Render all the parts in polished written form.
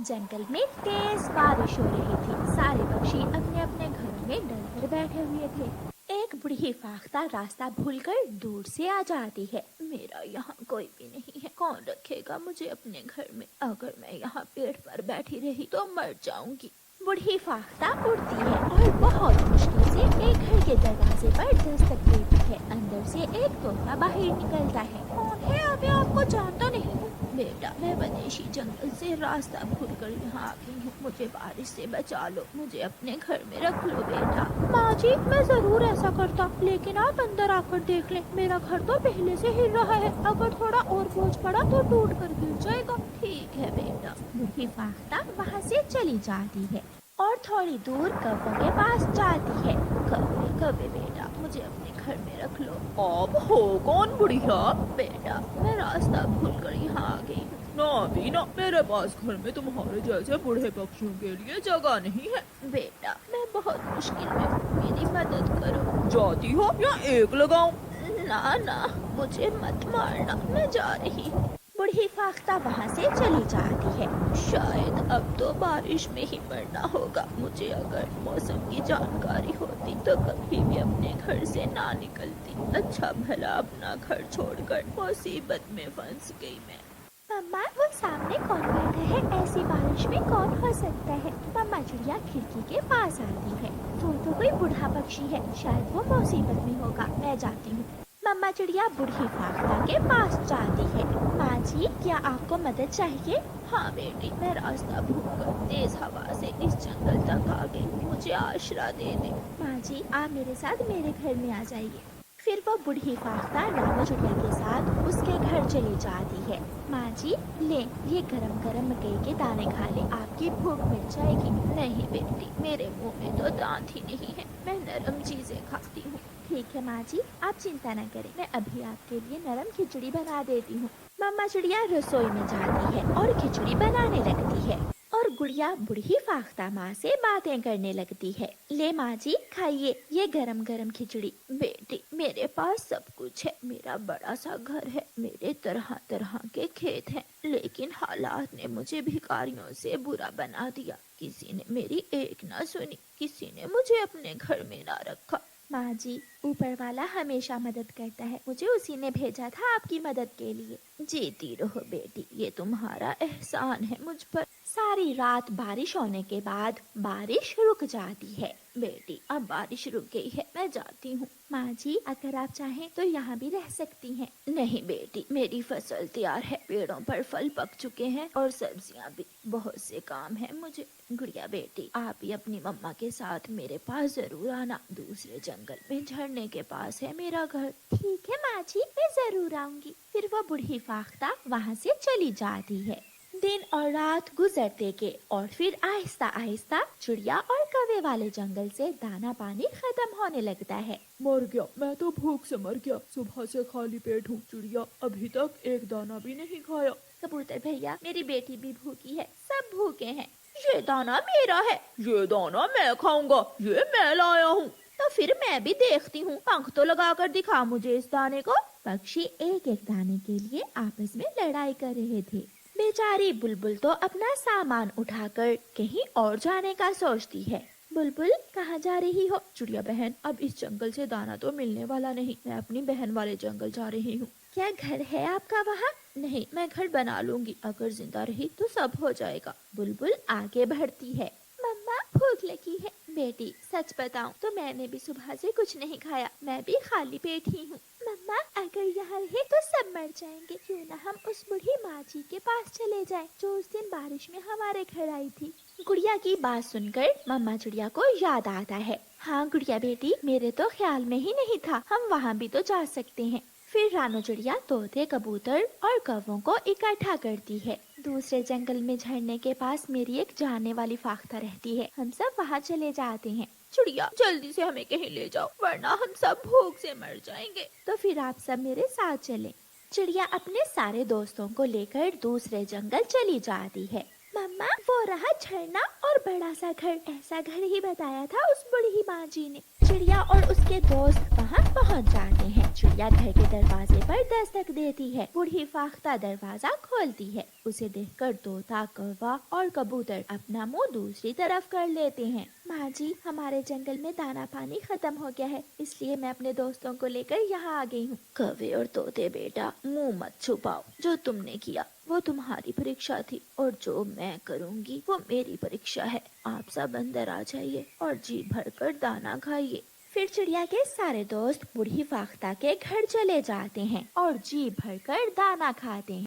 जंगल में तेज बारिश हो रही थी। सारे पक्षी अपने अपने घरों में डर कर बैठे हुए थे। एक बूढ़ी फाख्ता रास्ता भूलकर दूर से आ जाती है। मेरा यहाँ कोई भी नहीं है, कौन रखेगा मुझे अपने घर में? अगर मैं यहाँ पेड़ पर बैठी रही तो मर जाऊंगी। बूढ़ी फाख्ता उड़ती है और बहुत मुश्किल से एक घर के दरवाजे पर दस्तक देती है। अंदर से एक तोता बाहर निकलता है। कौन है? अभी आपको जानता नहीं हूँ। बेटा, मैं विदेशी जंगल से रास्ता भूलकर यहाँ आ गई हूँ। मुझे बारिश से बचा लो, मुझे अपने घर में रख लो बेटा। माँ जी, मैं जरूर ऐसा करता, लेकिन आप अंदर आकर देख लें, मेरा घर तो पहले से हिल रहा है। अगर थोड़ा और बोझ पड़ा तो टूट कर गिर जाएगा। ठीक है बेटा। बूढ़ी फाख्ता वहाँ से चली जाती है और थोड़ी दूर कौवे के पास जाती है। कौवे कौवे बेटा, मुझे अपने घर में रख लो। आप हो कौन बुढ़िया? बेटा, मैं रास्ता भूल कर यहाँ आ गई हूँ। ना भी ना, मेरे पास घर में तुम्हारे जैसे बूढ़े पक्षियों के लिए जगह नहीं है। बेटा, मैं बहुत मुश्किल में हूँ, मेरी मदद करो। जाती हो या एक लगाऊं? ना ना, मुझे मत मारना, मैं जा रही हूँ। बूढ़ी फाख्ता वहाँ से चली जाती है। शायद अब तो बारिश में ही मरना होगा मुझे। अगर मौसम की जानकारी होती तो कभी भी अपने घर से ना निकलती। अच्छा भला अपना घर छोड़कर मुसीबत में फंस गई मैं। मम्मा, वो सामने कौन बैठा है? ऐसी बारिश में कौन हो सकता है? मम्मा चिड़िया खिड़की के पास आती है। वो तो कोई बूढ़ा पक्षी है, शायद वो मुसीबत में होगा। मैं जाती हूँ। मम्मा चिड़िया बूढ़ी फाख्ता के पास जाती है। माँ जी, क्या आपको मदद चाहिए? हाँ बेटी, मैं रास्ता भूलकर तेज हवा से इस जंगल तक आ गई। मुझे आश्रय दे दे। माँ जी, आप मेरे साथ मेरे घर में आ जाइए। फिर वो बूढ़ी फाख्ता रानू चिड़िया के साथ उसके घर चली जाती है। माँ जी, ले ये गरम गरम मकई के दाने खा ले, आपकी भूख मिट जाएगी। नहीं बेटी, मेरे मुंह में तो दांत ही नहीं है, मैं नरम चीजें खाती हूँ। ठीक है माँ जी, आप चिंता न करें, मैं अभी आपके लिए नरम खिचड़ी बना देती हूँ। मम्मा चिड़िया रसोई में जाती है और खिचड़ी बनाने लगती है और गुड़िया बूढ़ी फाख्ता माँ से बातें करने लगती है। ले माँ जी, खाइए ये गरम गरम खिचड़ी। बेटी, मेरे पास सब कुछ है, मेरा बड़ा सा घर है, मेरे तरह तरह के खेत हैं, लेकिन हालात ने मुझे भिखारियों से बुरा बना दिया। किसी ने मेरी एक ना सुनी, किसी ने मुझे अपने घर में ना रखा। माँ जी, ऊपर वाला हमेशा मदद करता है, मुझे उसी ने भेजा था आपकी मदद के लिए। जीती रहो बेटी, ये तुम्हारा एहसान है मुझ पर। सारी रात बारिश होने के बाद बारिश रुक जाती है। बेटी, अब बारिश रुक गई है, मैं जाती हूँ। माँ जी, अगर आप चाहें तो यहाँ भी रह सकती हैं। नहीं बेटी, मेरी फसल तैयार है, पेड़ों पर फल पक चुके हैं और सब्जियाँ भी। बहुत से काम है मुझे। गुड़िया बेटी, आप भी अपनी मम्मा के साथ मेरे पास जरूर आना। दूसरे जंगल में झरने के पास है मेरा घर। ठीक है माँ जी, मैं जरूर आऊंगी। फिर वो बूढ़ी फाख्ता वहाँ से चली जाती है। दिन और रात गुजरते के और फिर आहिस्ता आहिस्ता चिड़िया और कौवे वाले जंगल से दाना पानी खत्म होने लगता है। मर गया, मैं तो भूख से मर गया। सुबह से खाली पेट हूँ। चिड़िया अभी तक एक दाना भी नहीं खाया। कबूतर भैया, मेरी बेटी भी भूखी है, सब भूखे हैं। ये दाना मेरा है। ये दाना मैं खाऊंगा, ये मैं लाया हूँ। तो फिर मैं भी देखती हूँ, पंख तो लगा कर दिखा मुझे इस दाने को। पक्षी एक एक दाने के लिए आपस में लड़ाई कर रहे थे। बेचारी बुलबुल तो अपना सामान उठाकर कहीं और जाने का सोचती है। बुलबुल, कहाँ जा रही हो? चिड़िया बहन, अब इस जंगल से दाना तो मिलने वाला नहीं, मैं अपनी बहन वाले जंगल जा रही हूँ। क्या घर है आपका वहाँ? नहीं, मैं घर बना लूंगी, अगर जिंदा रही तो सब हो जाएगा। बुलबुल आगे बढ़ती है। मम्मा, भूख लगी है। बेटी, सच बताऊं तो मैंने भी सुबह से कुछ नहीं खाया, मैं भी खाली पेट ही हूँ। मम्मा, अगर यहाँ रहे तो सब मर जाएंगे, क्यों ना हम उस बूढ़ी माँ जी के पास चले जाएं, जो उस दिन बारिश में हमारे घर आई थी। गुड़िया की बात सुनकर मम्मा चिड़िया को याद आता है। हाँ गुड़िया बेटी, मेरे तो ख्याल में ही नहीं था, हम वहाँ भी तो जा सकते हैं। फिर रानू चिड़िया तोते, कबूतर और कौवों को इकट्ठा करती है। दूसरे जंगल में झरने के पास मेरी एक जानने वाली फाख्ता रहती है, हम सब वहाँ चले जाते हैं। चिड़िया, जल्दी से हमें कहीं ले जाओ, वरना हम सब भूख से मर जाएंगे। तो फिर आप सब मेरे साथ चलें। चिड़िया अपने सारे दोस्तों को लेकर दूसरे जंगल चली जाती है। मम्मा, वो रहा झरना और बड़ा सा घर, ऐसा घर ही बताया था उस बूढ़ी माँ जी ने। चिड़िया और उसके दोस्त वहाँ पहुँच जाते हैं। चिड़िया घर के दरवाजे पर दस्तक देती है। बूढ़ी फाख्ता दरवाजा खोलती है। उसे देखकर तोता, कौवा और कबूतर अपना मुंह दूसरी तरफ कर लेते हैं। माँ जी, हमारे जंगल में दाना पानी खत्म हो गया है, इसलिए मैं अपने दोस्तों को लेकर यहाँ आ गई हूँ। कौवे और तोते, बेटा मुंह मत छुपाओ। जो तुमने किया वो तुम्हारी परीक्षा थी और जो मैं करूँगी वो मेरी परीक्षा है। आप सब अंदर आ जाइए और जी भरकर दाना खाइए। फिर चिड़िया के सारे दोस्त बूढ़ी फाख्ता के घर चले जाते हैं और जी भरकर दाना खाते हैं।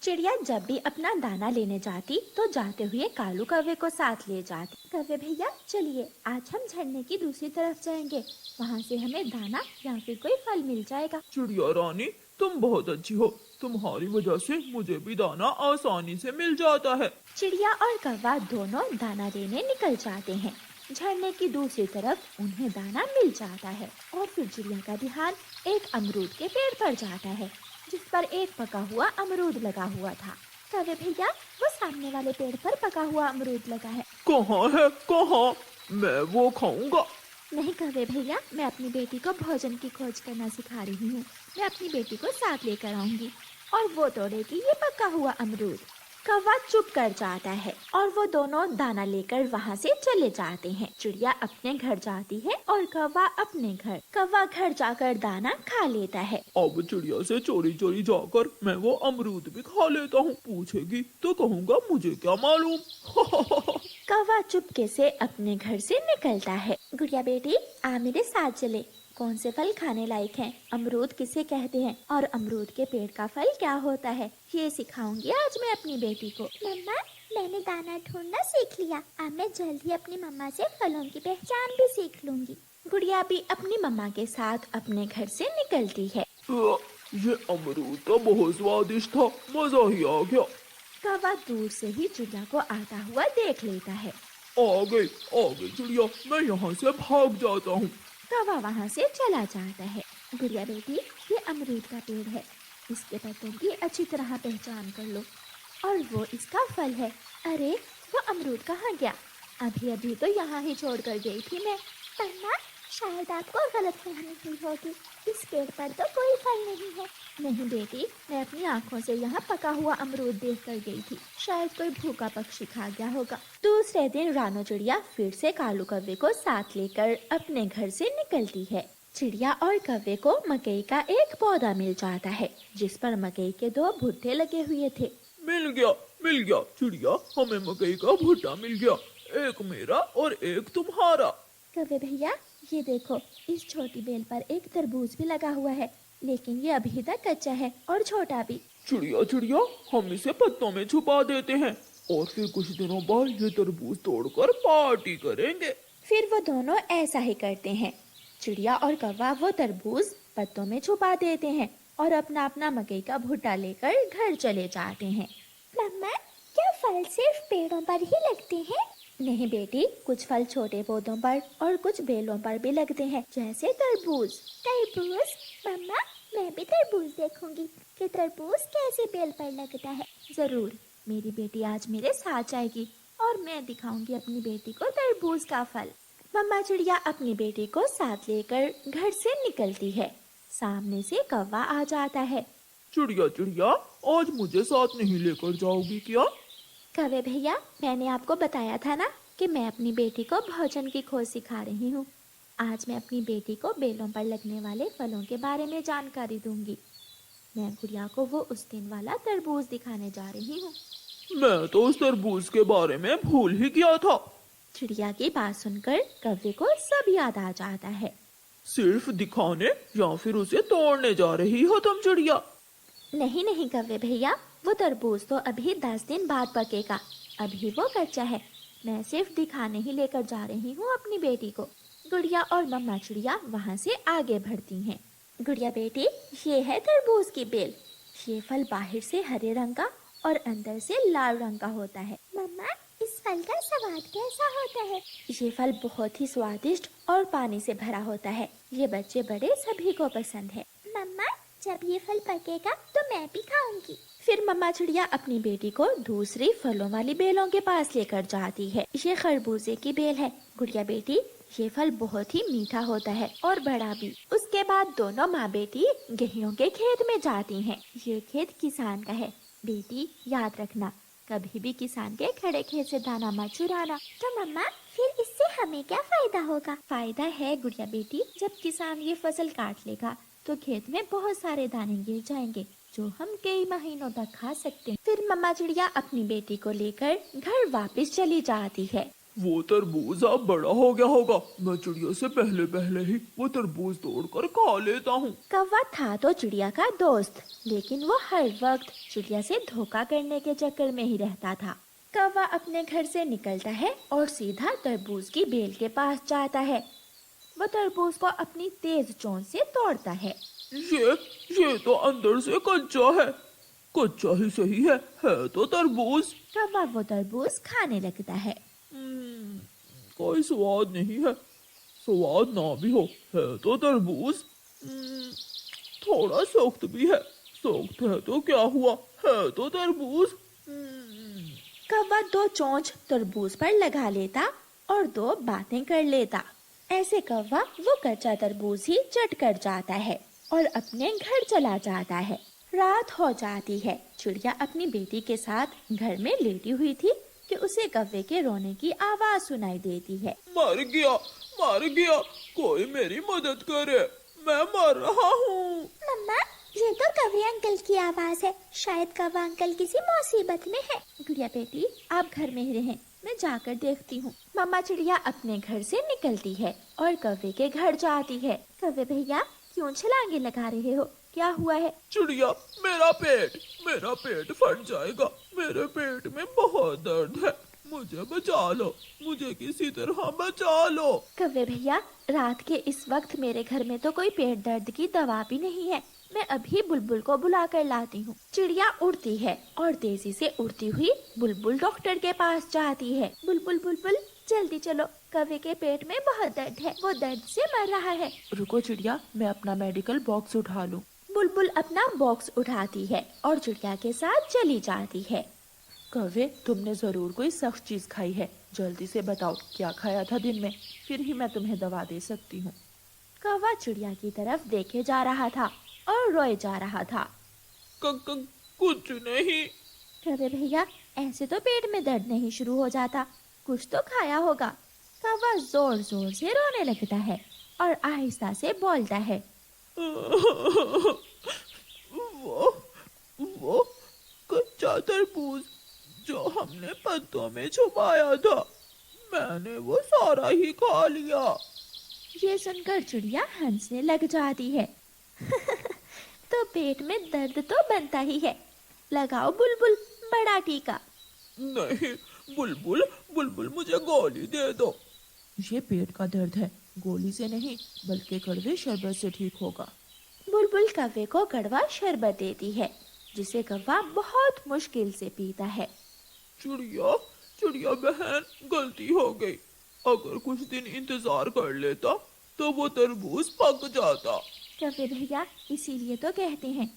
चिड़िया जब भी अपना दाना लेने जाती तो जाते हुए कालू कौवे को साथ ले जाती। कौवे भैया चलिए, आज हम झरने की दूसरी तरफ जाएंगे, वहाँ से हमें दाना या फिर कोई फल मिल जाएगा। चिड़िया रानी, तुम बहुत अच्छी हो, तुम्हारी वजह से मुझे भी दाना आसानी से मिल जाता है। चिड़िया और कौवा दोनों दाना लेने निकल जाते हैं। झरने की दूसरी तरफ उन्हें दाना मिल जाता है और फिर चिड़िया का ध्यान एक अमरूद के पेड़ पर जाता है, जिस पर एक पका हुआ अमरूद लगा हुआ था। कौवे भैया, वो सामने वाले पेड़ पर पका हुआ अमरूद लगा है। कहाँ है, कहाँ? मैं वो खाऊंगा। नहीं कौवे भैया, मैं अपनी बेटी को भोजन की खोज करना सिखा रही हूँ। मैं अपनी बेटी को साथ लेकर आऊंगी और वो तोड़ेगी ये पका हुआ अमरूद। कौवा चुप कर जाता है और वो दोनों दाना लेकर वहाँ से चले जाते हैं। चिड़िया अपने घर जाती है और कौवा अपने घर। कौवा घर जाकर दाना खा लेता है। अब चिड़िया से चोरी चोरी जाकर मैं वो अमरूद भी खा लेता हूँ। पूछेगी तो कहूँगा मुझे क्या मालूम। कौवा चुपके से अपने घर से निकलता है। गुड़िया बेटी, आ मेरे साथ चले। कौन से फल खाने लायक हैं? अमरूद किसे कहते हैं और अमरूद के पेड़ का फल क्या होता है, ये सिखाऊंगी आज मैं अपनी बेटी को। मम्मा, मैंने दाना ढूंढना सीख लिया। अब मैं जल्द ही अपनी मम्मा से फलों की पहचान भी सीख लूंगी। गुड़िया भी अपनी मम्मा के साथ अपने घर से निकलती है। ये अमरूद तो बहुत स्वादिष्ट था, मजा ही आ गया। कौवा दूर से ही चिड़िया को आता हुआ देख लेता है। आ गई चिड़िया, मैं यहाँ से भाग जाता हूँ। कौवा वहाँ से चला जाता है। गुड़िया बेटी, ये अमरूद का पेड़ है, इसके पत्तों की अच्छी तरह पहचान कर लो और वो इसका फल है। अरे वो अमरूद कहाँ गया? अभी अभी तो यहाँ ही छोड़ कर गई थी मैं। मम्मा, शायद आपको गलतफहमी हुई होगी, इस पेड़ पर तो कोई फल नहीं है। नहीं बेटी, मैं अपनी आँखों से यहाँ पका हुआ अमरूद देख कर गई थी। शायद कोई भूखा पक्षी खा गया होगा। दूसरे दिन रानो चिड़िया फिर से कालू कौवे को साथ लेकर अपने घर से निकलती है। चिड़िया और कौवे को मकई का एक पौधा मिल जाता है, जिस पर मकई के 2 भुट्टे लगे हुए थे। मिल गया चिड़िया, हमें मकई का भुट्टा मिल गया। एक मेरा और एक तुम्हारा। कौवे भैया, ये देखो, इस छोटी बेल पर एक तरबूज भी लगा हुआ है, लेकिन ये अभी तक कच्चा है और छोटा भी। चिड़िया, हम इसे पत्तों में छुपा देते हैं और फिर कुछ दिनों बाद ये तरबूज तोड़कर पार्टी करेंगे। फिर वो दोनों ऐसा ही करते हैं। चिड़िया और कौवा वो तरबूज पत्तों में छुपा देते हैं और अपना अपना मकई का भुट्टा लेकर घर चले जाते हैं। मम्मा, क्या फल सिर्फ पेड़ों पर ही लगते हैं? नहीं बेटी, कुछ फल छोटे पौधों पर और कुछ बेलों पर भी लगते हैं, जैसे तरबूज। तरबूज? मम्मा, मैं भी तरबूज देखूंगी कि तरबूज कैसे बेल पर लगता है। जरूर, मेरी बेटी आज मेरे साथ जाएगी और मैं दिखाऊंगी अपनी बेटी को तरबूज का फल। मम्मा चिड़िया अपनी बेटी को साथ लेकर घर से निकलती है। सामने से कौवा आ जाता है। चिड़िया, आज मुझे साथ नहीं लेकर जाओगी क्या? कौवे भैया, मैंने आपको बताया था ना कि मैं अपनी बेटी को भोजन की खोज सिखा रही हूँ। आज मैं अपनी बेटी को बेलों पर लगने वाले फलों के बारे में जानकारी दूंगी। मैं गुड़िया को वो उस दिन वाला तरबूज दिखाने जा रही हूँ। मैं तो उस तरबूज के बारे में भूल ही गया था। चिड़िया की बात सुनकर कौवे को सब याद आ जाता है। सिर्फ दिखाने या फिर उसे तोड़ने जा रही हो तुम चिड़िया? नहीं नहीं कौवे भैया, वो तरबूज तो अभी 10 दिन बाद पकेगा, अभी वो कच्चा है। मैं सिर्फ दिखाने ही लेकर जा रही हूँ अपनी बेटी को। गुड़िया और मम्मा चिड़िया वहाँ से आगे बढ़ती हैं। गुड़िया बेटी, ये है तरबूज की बेल। ये फल बाहर से हरे रंग का और अंदर से लाल रंग का होता है। मम्मा, इस फल का स्वाद कैसा होता है? ये फल बहुत ही स्वादिष्ट और पानी से भरा होता है। ये बच्चे बड़े सभी को पसंद है। मम्मा, जब ये फल पकेगा तो मैं भी खाऊंगी। फिर मम्मा चिड़िया अपनी बेटी को दूसरी फलों वाली बेलों के पास लेकर जाती है। ये खरबूजे की बेल है। गुड़िया बेटी, ये फल बहुत ही मीठा होता है और बड़ा भी। उसके बाद दोनों माँ बेटी गेहूं के खेत में जाती हैं। ये खेत किसान का है। बेटी, याद रखना, कभी भी किसान के खड़े खेत से दाना मत चुराना। तो मम्मा, फिर इससे हमें क्या फायदा होगा? फायदा है गुड़िया बेटी, जब किसान ये फसल काट लेगा तो खेत में बहुत सारे दाने गिर जाएंगे जो हम कई महीनों तक खा सकते हैं। फिर मम्मा चिड़िया अपनी बेटी को लेकर घर वापस चली जाती है। वो तरबूज अब बड़ा हो गया होगा। मैं चिड़िया से पहले पहले ही वो तरबूज तोड़कर खा लेता हूँ। कौवा था तो चिड़िया का दोस्त, लेकिन वो हर वक्त चिड़िया से धोखा करने के चक्कर में ही रहता था। कौवा अपने घर से निकलता है और सीधा तरबूज की बेल के पास जाता है। वो तरबूज को अपनी तेज चोंच से तोड़ता है। ये तो अंदर से कच्चा है। कच्चा ही सही है तो तरबूज। कौवा वो तरबूज खाने लगता है। कोई स्वाद नहीं है। स्वाद ना भी हो, है तो तरबूज। थोड़ा सख्त भी है। सख्त है तो क्या हुआ, है तो तरबूज। कौवा 2 चोंच तरबूज पर लगा लेता और 2 बातें कर लेता। ऐसे कौवा वो कच्चा तरबूज ही चट कर जाता है और अपने घर चला जाता है। रात हो जाती है। चिड़िया अपनी बेटी के साथ घर में लेटी हुई थी कि उसे कौवे के रोने की आवाज सुनाई देती है। मर गया, कोई मेरी मदद करे, मैं मर रहा हूँ। मम्मा, ये तो कौवे अंकल की आवाज है। शायद कौवा अंकल किसी मुसीबत में है। गुड़िया बेटी, आप घर में ही रहें, मैं जाकर देखती हूँ। मम्मा चिड़िया अपने घर से निकलती है और कौवे के घर जाती है। कौवे भैया, क्यों छलांगे लगा रहे हो? क्या हुआ है? चिड़िया, मेरा पेट फट जाएगा। मेरे पेट में बहुत दर्द है। मुझे बचा लो, मुझे किसी तरह बचा लो। कौवे भैया, रात के इस वक्त मेरे घर में तो कोई पेट दर्द की दवा भी नहीं है। मैं अभी बुलबुल को बुला कर लाती हूँ। चिड़िया उड़ती है और तेजी से उड़ती हुई बुलबुल डॉक्टर के पास जाती है। बुलबुल बुलबुल, जल्दी चलो, कौवे के पेट में बहुत दर्द है, वो दर्द से मर रहा है। रुको चिड़िया, मैं अपना मेडिकल बॉक्स उठा लूं। बुलबुल अपना बॉक्स उठाती है और चिड़िया के साथ चली जाती है। कौवे, तुमने जरूर कोई सख्त चीज खाई है। जल्दी से बताओ क्या खाया था दिन में, फिर ही मैं तुम्हें दवा दे सकती हूँ। कौवा चिड़िया की तरफ देखे जा रहा था और रोए जा रहा था। कुछ नहीं। कौवे भैया, ऐसे तो पेट में दर्द नहीं शुरू हो जाता, कुछ तो खाया होगा। कौवा जोर जोर से रोने लगता है और आहिस्ता से बोलता है। वो कच्चा तरबूज जो हमने पत्तों में छुपाया था, मैंने वो सारा ही खा लिया। ये सुनकर चिड़िया हंसने लग जाती है। तो पेट में दर्द तो बनता ही है, लगाओ बुलबुल बड़ा टीका। नहीं, बुलबुल मुझे गोली दे दो। ये पेट का दर्द है, गोली से नहीं बल्कि कड़वे शरबत से ठीक होगा। बुलबुल कौवे को कड़वा शरबत देती है, जिसे कौवा बहुत मुश्किल से पीता है। चिड़िया बहन, गलती हो गई। अगर कुछ दिन इंतजार कर लेता तो वो तरबूज पक जाता। कौवे भैया, इसीलिए तो कहते हैं